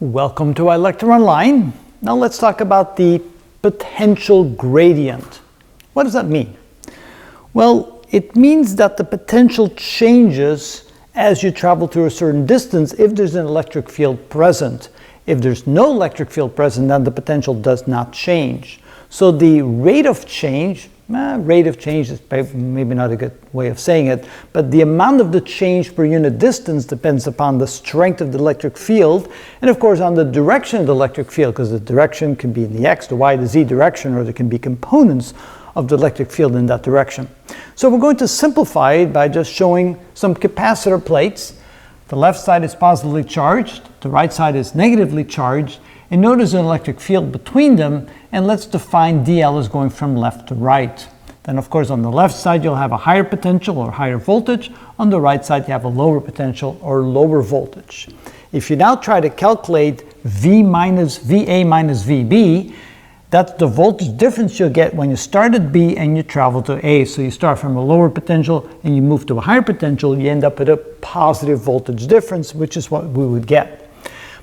Welcome to iLecture Online. Now let's talk about the potential gradient. What does that mean? Well, it means that the potential changes as you travel through a certain distance if there's an electric field present. If there's no electric field present, then the potential does not change. So the rate of change is maybe not a good way of saying it, but the amount of the change per unit distance depends upon the strength of the electric field, and of course on the direction of the electric field, because the direction can be in the x, the y, the z direction, or there can be components of the electric field in that direction. So we're going to simplify it by just showing some capacitor plates. The left side is positively charged, the right side is negatively charged, and notice an electric field between them, and let's define dl as going from left to right. Then of course on the left side you'll have a higher potential or higher voltage, on the right side you have a lower potential or lower voltage. If you now try to calculate VA minus VB, that's the voltage difference you'll get when you start at B and you travel to A. So you start from a lower potential and you move to a higher potential, you end up with a positive voltage difference, which is what we would get.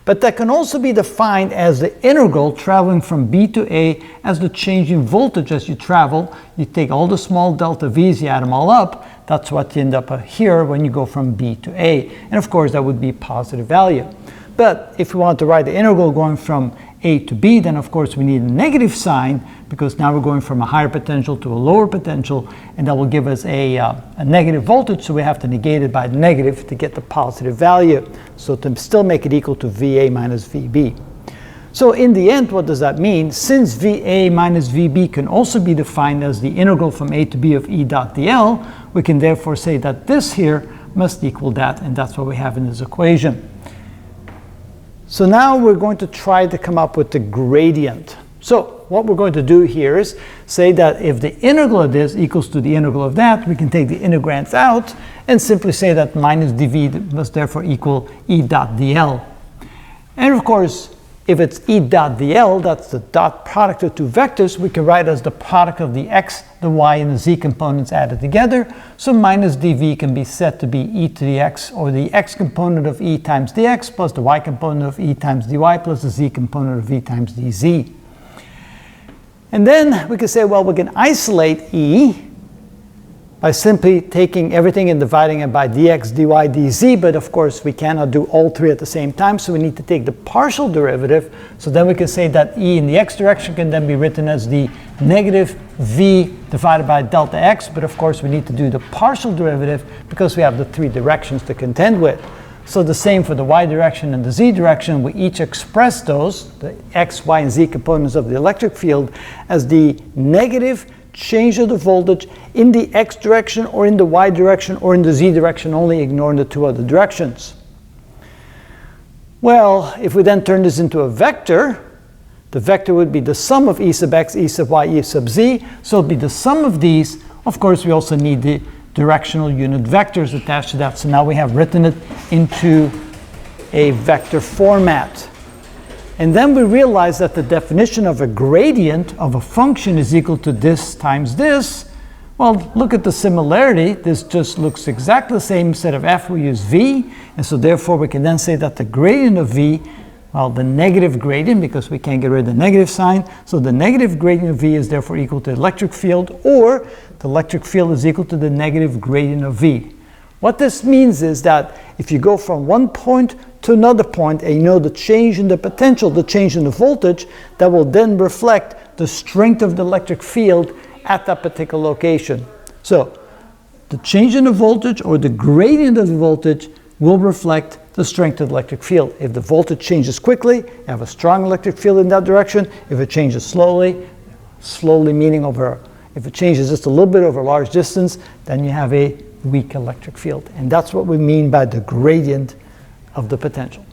But that can also be defined as the integral traveling from B to A as the change in voltage as you travel. You take all the small delta V's, you add them all up, that's what you end up here when you go from B to A. And of course that would be a positive value. But if we want to write the integral going from A to B, then of course we need a negative sign, because now we're going from a higher potential to a lower potential, and that will give us a negative voltage, so we have to negate it by the negative to get the positive value, so to still make it equal to VA minus VB. So in the end, what does that mean? Since VA minus VB can also be defined as the integral from A to B of E dot dl, we can therefore say that this here must equal that, and that's what we have in this equation. So now we're going to try to come up with the gradient. So what we're going to do here is say that if the integral of this equals to the integral of that, we can take the integrands out and simply say that minus dv must therefore equal E dot dl. And of course, if it's E dot dl, that's the dot product of two vectors, we can write as the product of the x, the y, and the z components added together. So minus dv can be said to be e to the x, or the x component of e times dx, plus the y component of e times dy, plus the z component of e times dz. And then we can say, well, we can isolate e by simply taking everything and dividing it by dx, dy, dz, but of course we cannot do all three at the same time, so we need to take the partial derivative. So then we can say that e in the x direction can then be written as the negative v divided by delta x, but of course we need to do the partial derivative because we have the three directions to contend with. So the same for the y direction and the z direction, we each express those, the x, y, and z components of the electric field, as the negative change of the voltage in the x direction or in the y direction or in the z direction, only ignoring the two other directions. Well, if we then turn this into a vector, the vector would be the sum of e sub x, e sub y, e sub z, so it'll be the sum of these. Of course, we also need the directional unit vectors attached to that, so now we have written it into a vector format. And then we realize that the definition of a gradient of a function is equal to this times this. Well, look at the similarity. This just looks exactly the same. Instead of f, we use v. And so therefore, we can then say that the gradient of v, well, the negative gradient, because we can't get rid of the negative sign. So the negative gradient of v is therefore equal to the electric field, or the electric field is equal to the negative gradient of v. What this means is that if you go from one point to another point, and you know the change in the potential, the change in the voltage, that will then reflect the strength of the electric field at that particular location. So the change in the voltage or the gradient of the voltage will reflect the strength of the electric field. If the voltage changes quickly, you have a strong electric field in that direction. If it changes slowly meaning if it changes just a little bit over a large distance, then you have a weak electric field. And that's what we mean by the gradient of the potential.